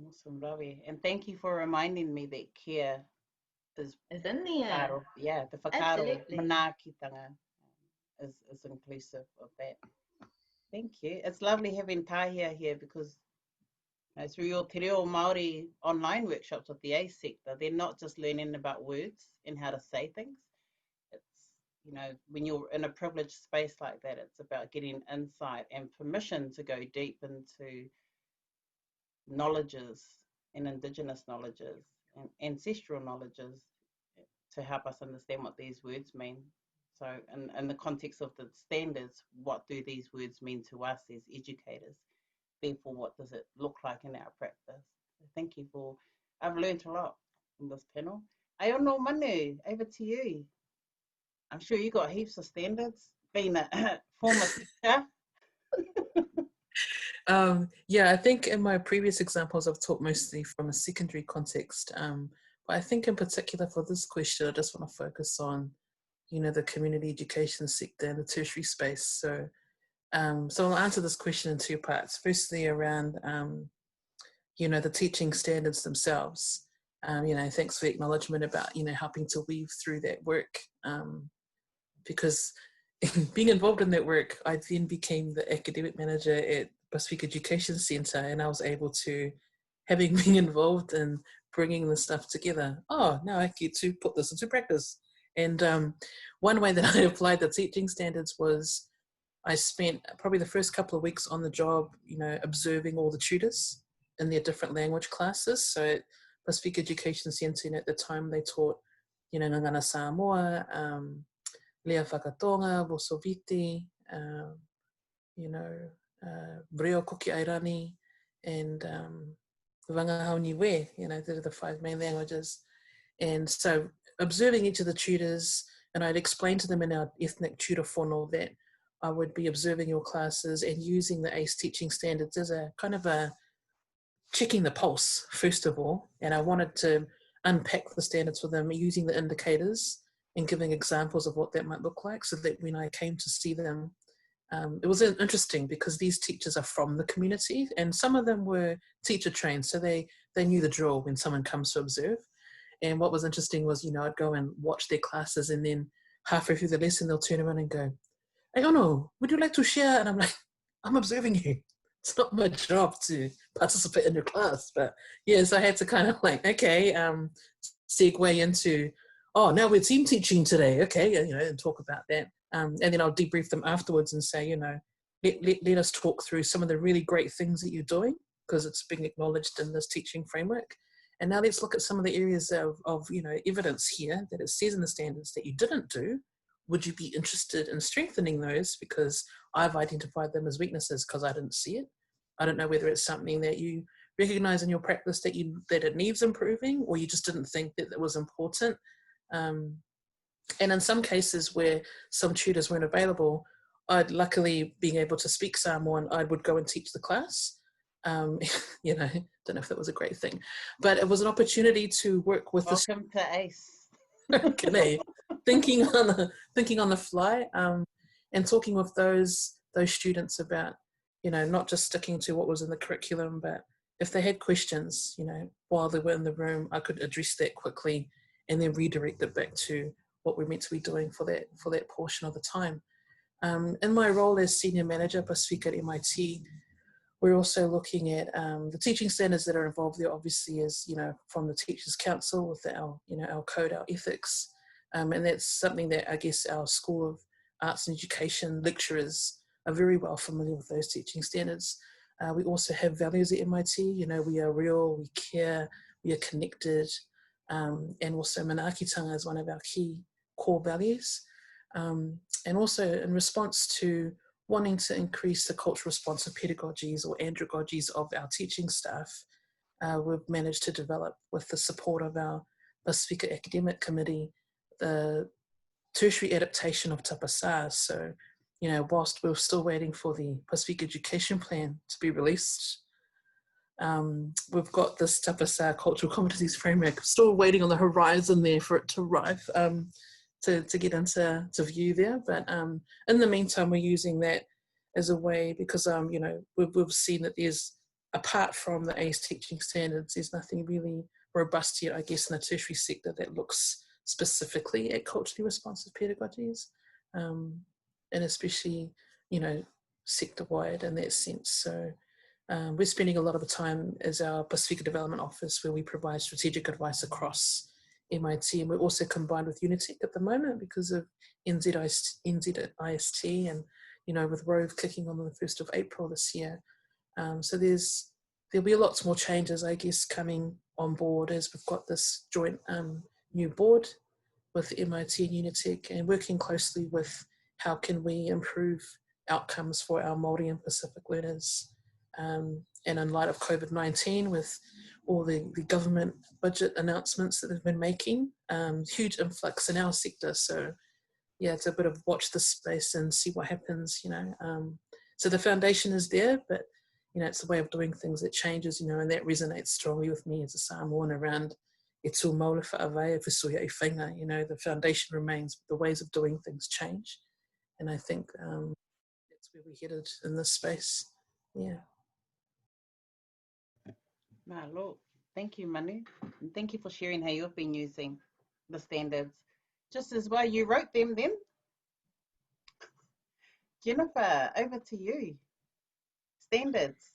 S1: Awesome, lovely. And thank you for reminding me that care is
S2: in there.
S1: Whakaro. Yeah, the whakaro, manakitanga, is inclusive of that. Thank you. It's lovely having Ataahia here, because through your te reo Māori online workshops with the A sector, they're not just learning about words and how to say things. It's, you know, when you're in a privileged space like that, it's about getting insight and permission to go deep into knowledges and Indigenous knowledges and ancestral knowledges to help us understand what these words mean. So in the context of the standards, what do these words mean to us as educators? Therefore, what does it look like in our practice? Thank you for, I've learned a lot in this panel. Aiono, Manu, over to you. I'm sure you got heaps of standards, being a former teacher.
S5: Yeah, I think in my previous examples, I've taught mostly from a secondary context. But I think in particular for this question, I just want to focus on, you know, the community education sector and the tertiary space. So I'll answer this question in 2 parts. Firstly, around, you know, the teaching standards themselves. You know, thanks for the acknowledgement about, you know, helping to weave through that work. Because being involved in that work, I then became the academic manager at Pasifika Education Centre, and I was able to, having been involved in bringing the stuff together, now I get to put this into practice. And one way that I applied the teaching standards was, I spent probably the first couple of weeks on the job, you know, observing all the tutors in their different language classes. So at Pasifika Education Centre, at the time they taught, you know, Ngana Samoa, Lea Whakatonga, Bosoviti, you know, Reo Koki Airani, and Wangahau Niue, you know, they're the 5 main languages. And so observing each of the tutors, and I'd explain to them in our ethnic tutor whanau that I would be observing your classes and using the ACE teaching standards as a kind of a checking the pulse, first of all. And I wanted to unpack the standards for them using the indicators and giving examples of what that might look like, so that when I came to see them, it was interesting because these teachers are from the community, and some of them were teacher trained, so they knew the drill when someone comes to observe. And what was interesting was, you know, I'd go and watch their classes, and then halfway through the lesson, they'll turn around and go, Aiono, would you like to share? And I'm like, I'm observing you. It's not my job to participate in your class. But yes, I had to kind of like, okay, segue into oh, now we're team teaching today, okay, you know, and talk about that. And then I'll debrief them afterwards and say, you know, let us talk through some of the really great things that you're doing, because it's being acknowledged in this teaching framework. And now let's look at some of the areas of you know, evidence here that it says in the standards that you didn't do. Would you be interested in strengthening those? Because I've identified them as weaknesses because I didn't see it. I don't know whether it's something that you recognize in your practice that it needs improving, or you just didn't think that it was important. And in some cases where some tutors weren't available, I'd luckily being able to speak Samoan, I would go and teach the class. You know, don't know if that was a great thing, but it was an opportunity to work with
S1: Welcome to ACE.
S5: thinking on the fly, and talking with those students about, you know, not just sticking to what was in the curriculum, but if they had questions, you know, while they were in the room, I could address that quickly and then redirect it back to what we're meant to be doing for that portion of the time. In my role as Senior Manager, Pasifika at MIT, we're also looking at the teaching standards that are involved there, obviously, as, you know, from the Teachers Council with our, you know, our code, our ethics. And that's something that I guess our School of Arts and Education lecturers are very well familiar with, those teaching standards. We also have values at MIT, you know, we are real, we care, we are connected, and also manaakitanga is one of our key core values. And also in response to wanting to increase the cultural responsive pedagogies or andragogies of our teaching staff, we've managed to develop, with the support of our Pasifika Academic Committee, the tertiary adaptation of tapasa. So, you know, whilst we're still waiting for the Pasifika Education Plan to be released, we've got this tapasa cultural competencies framework still waiting on the horizon there for it to arrive, to get into view there. But in the meantime, we're using that as a way, because you know, we've seen that there's, apart from the ACE teaching standards, there's nothing really robust yet, I guess, in the tertiary sector that looks specifically at culturally responsive pedagogies, and especially, you know, sector-wide in that sense. So we're spending a lot of the time as our Pasifika Development Office, where we provide strategic advice across MIT, and we're also combined with Unitec at the moment because of NZIST, and, you know, with Rove kicking on the 1st of April this year. So there'll be lots more changes, I guess, coming on board as we've got this joint new board with MIT and Unitec, and working closely with how can we improve outcomes for our Māori and Pacific learners. And in light of COVID-19, with all the government budget announcements that they've been making, huge influx in our sector. So yeah, it's a bit of watch this space and see what happens, you know. So the foundation is there, but, you know, it's the way of doing things that changes, you know, and that resonates strongly with me as a Samoan around e tū maula whaawai e whisoia I whainga, you know, the foundation remains, the ways of doing things change. And I think that's where we're headed in this space, yeah.
S1: Look, thank you, Manu. And thank you for sharing how you've been using the standards. Just as well, you wrote them then. Jennifer, over to you. Standards.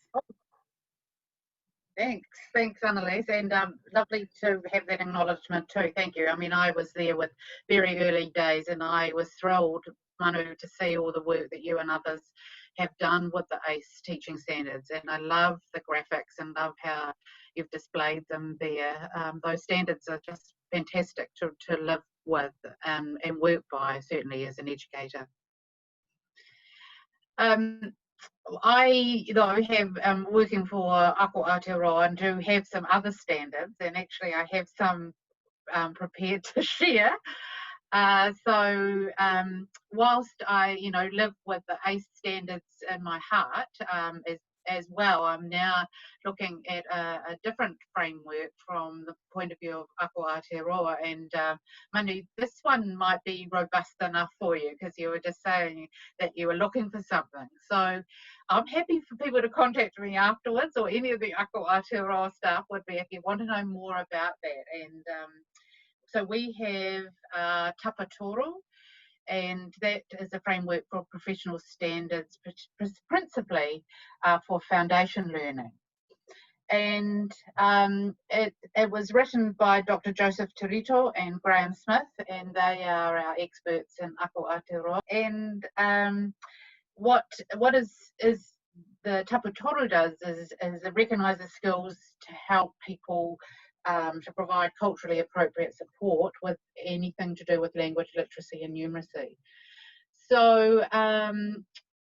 S6: Thanks, Annalise, and lovely to have that acknowledgement too. Thank you. I mean, I was there with very early days, and I was thrilled, Manu, to see all the work that you and others have done with the ACE teaching standards, and I love the graphics and love how you've displayed them there. Those standards are just fantastic to live with and work by, certainly as an educator. I, though, have working for Aotearoa and do have some other standards, and actually I have some prepared to share. So whilst I, you know, live with the ACE standards in my heart, as well, I'm now looking at a different framework from the point of view of Aotearoa. And Manu, this one might be robust enough for you, because you were just saying that you were looking for something. So I'm happy for people to contact me afterwards, or any of the Aotearoa staff would be, if you want to know more about that. And so we have Tutor, and that is a framework for professional standards, principally for foundation learning. and it was written by Dr. Joseph Tutor and Graham Smith, and they are our experts in Aotearoa. And what is the Tapu Toru does is it recognises skills to help people to provide culturally appropriate support with anything to do with language literacy and numeracy. So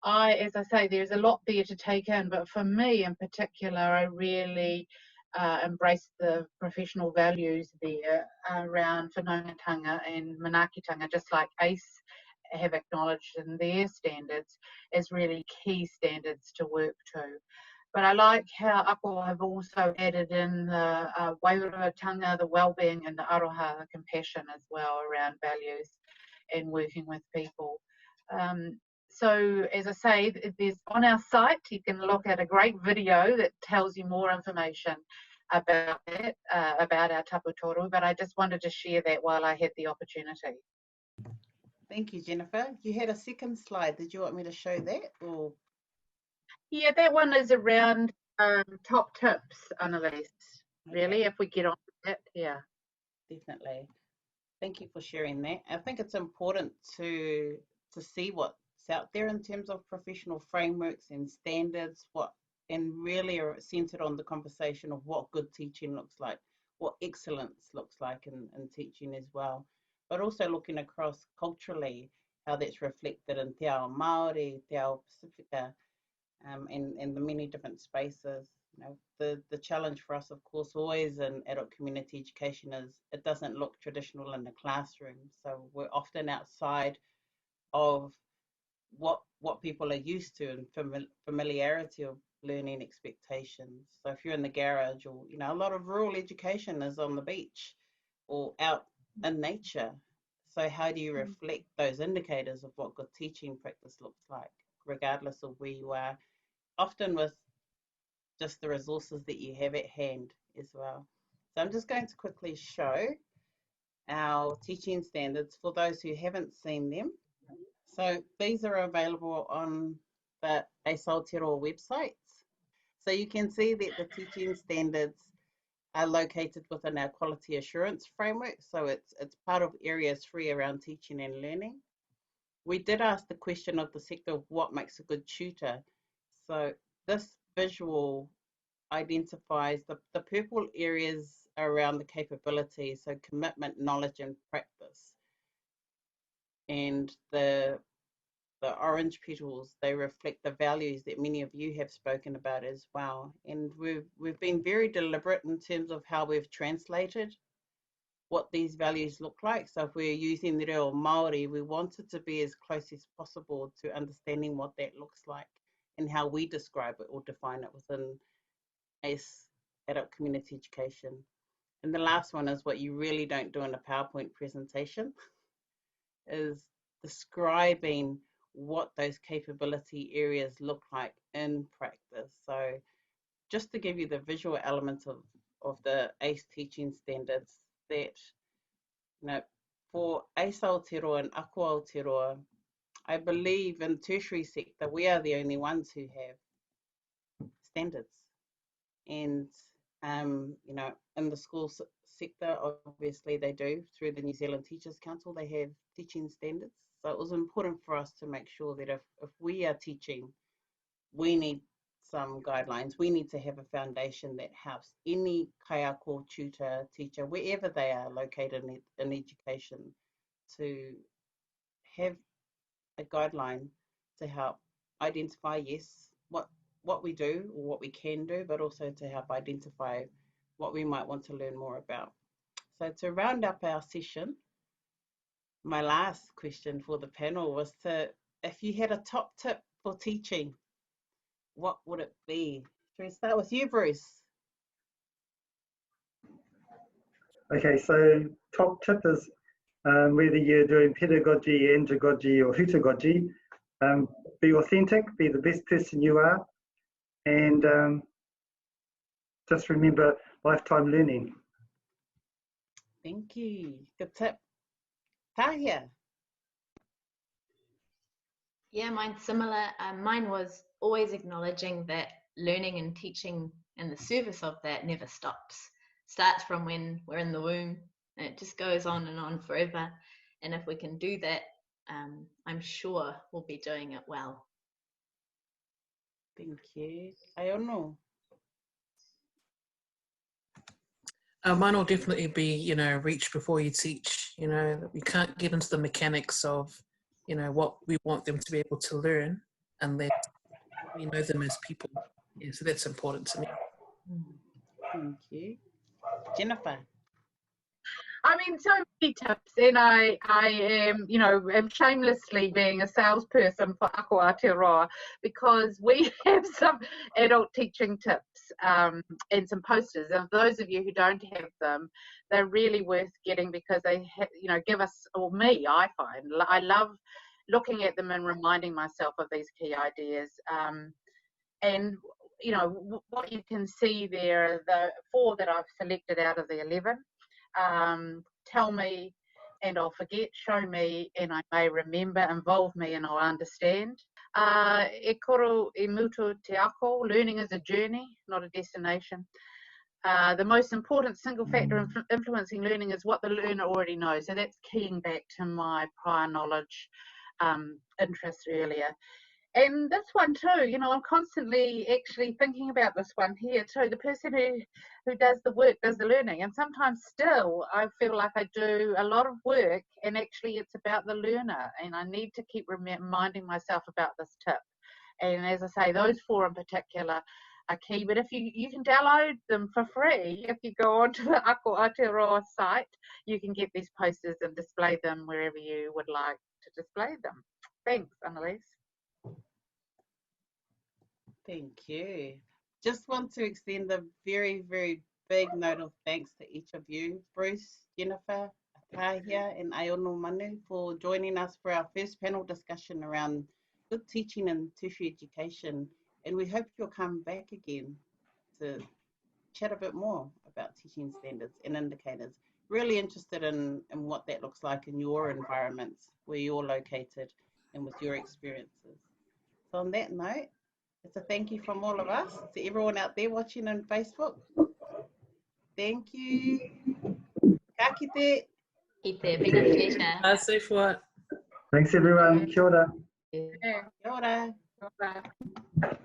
S6: as I say, there's a lot there to take in, but for me in particular, I really embrace the professional values there around whanaungatanga and manaakitanga, just like ACE have acknowledged in their standards as really key standards to work to. But I like how Ako have also added in the wairuatanga, the well-being, and the aroha, the compassion as well around values and working with people. So as I say, there's on our site, you can look at a great video that tells you more information about that, about our Tapu Toru, but I just wanted to share that while I had the opportunity.
S1: Thank you, Jennifer. You had a second slide. Did you want me to show that? Or?
S6: Yeah, that one is around top tips, Annalise, really, if we get on with that, yeah.
S1: Definitely. Thank you for sharing that. I think it's important to see what's out there in terms of professional frameworks and standards, and really are centered on the conversation of what good teaching looks like, what excellence looks like in teaching as well, but also looking across culturally how that's reflected in te ao Māori, te ao Pasifika, and the many different spaces. You know, the challenge for us, of course, always in adult community education is it doesn't look traditional in the classroom. So we're often outside of what people are used to and familiarity of learning expectations. So if you're in the garage, or you know, a lot of rural education is on the beach or out in nature. So how do you reflect those indicators of what good teaching practice looks like, regardless of where you are, often with just the resources that you have at hand as well. So I'm just going to quickly show our teaching standards for those who haven't seen them. So these are available on the Aotearoa websites. So you can see that the teaching standards are located within our quality assurance framework. So it's part of Area 3 around teaching and learning. We did ask the question of the sector of what makes a good tutor. So this visual identifies the purple areas around the capability, so commitment, knowledge, and practice. And the orange petals, they reflect the values that many of you have spoken about as well. And we've been very deliberate in terms of how we've translated what these values look like. So if we're using the reo Māori, we want it to be as close as possible to understanding what that looks like and how we describe it or define it within ACE, adult community education. And the last one is what you really don't do in a PowerPoint presentation, is describing what those capability areas look like in practice. So just to give you the visual elements of the ACE teaching standards, that, you know, for ACE Aotearoa and Ako Aotearoa, I believe in tertiary sector, we are the only ones who have standards. And, you know, in the school sector, obviously they do, through the New Zealand Teachers Council, they have teaching standards. So it was important for us to make sure that if we are teaching, we need some guidelines. We need to have a foundation that helps any kaiako, tutor, teacher, wherever they are located in education, to have a guideline to help identify, yes, what we do or what we can do, but also to help identify what we might want to learn more about. So to round up our session, my last question for the panel was if you had a top tip for teaching, what would it be? Should we start with you, Bruce?
S4: Okay, so top tip is whether you're doing pedagogy, andragogy, or hutagogy, be authentic, be the best person you are, and just remember lifetime learning.
S1: Thank you. Good tip. Ataahia.
S2: Yeah, mine's similar. Mine was always acknowledging that learning and teaching and the service of that never stops. Starts from when we're in the womb, and it just goes on forever. And if we can do that, I'm sure we'll be doing it well.
S1: Thank you. Aiono.
S5: Mine will definitely be, you know, reach before you teach. You know, we can't get into the mechanics of, you know, what we want them to be able to learn unless we know them as people. Yeah, so that's important to me.
S1: Thank you. Jennifer.
S7: I mean, so many tips, and I am, you know, am shamelessly being a salesperson for Aotearoa, because we have some adult teaching tips and some posters. And for those of you who don't have them, they're really worth getting, because they, you know, give us, or me, I find, I love looking at them and reminding myself of these key ideas. And you know, what you can see there are the 4 that I've selected out of the 11. Tell me and I'll forget, show me and I may remember, involve me and I'll understand. E koro e mutu te ako, learning is a journey, not a destination. The most important single factor influencing learning is what the learner already knows. So that's keying back to my prior knowledge interest earlier. And this one too, you know, I'm constantly actually thinking about this one here too. The person who does the work does the learning. And sometimes still I feel like I do a lot of work and actually it's about the learner. And I need to keep reminding myself about this tip. And as I say, those 4 in particular are key. But if you can download them for free, if you go onto the Aotearoa site, you can get these posters and display them wherever you would like to display them. Thanks, Annalise.
S1: Thank you. Just want to extend a very, very big note of thanks to each of you, Bruce, Jennifer, Ataahia and Aiono Manu, for joining us for our first panel discussion around good teaching and tertiary education. And we hope you'll come back again to chat a bit more about teaching standards and indicators. Really interested in what that looks like in your environments, where you're located and with your experiences. So on that note, it's a thank you from all of us to everyone out there watching on Facebook. Thank you. Ka kite.
S2: Ki te, been a pleasure.
S5: That's it for it.
S4: Thanks everyone. Kia ora.
S7: Yeah.
S1: Kia ora.
S7: Bye.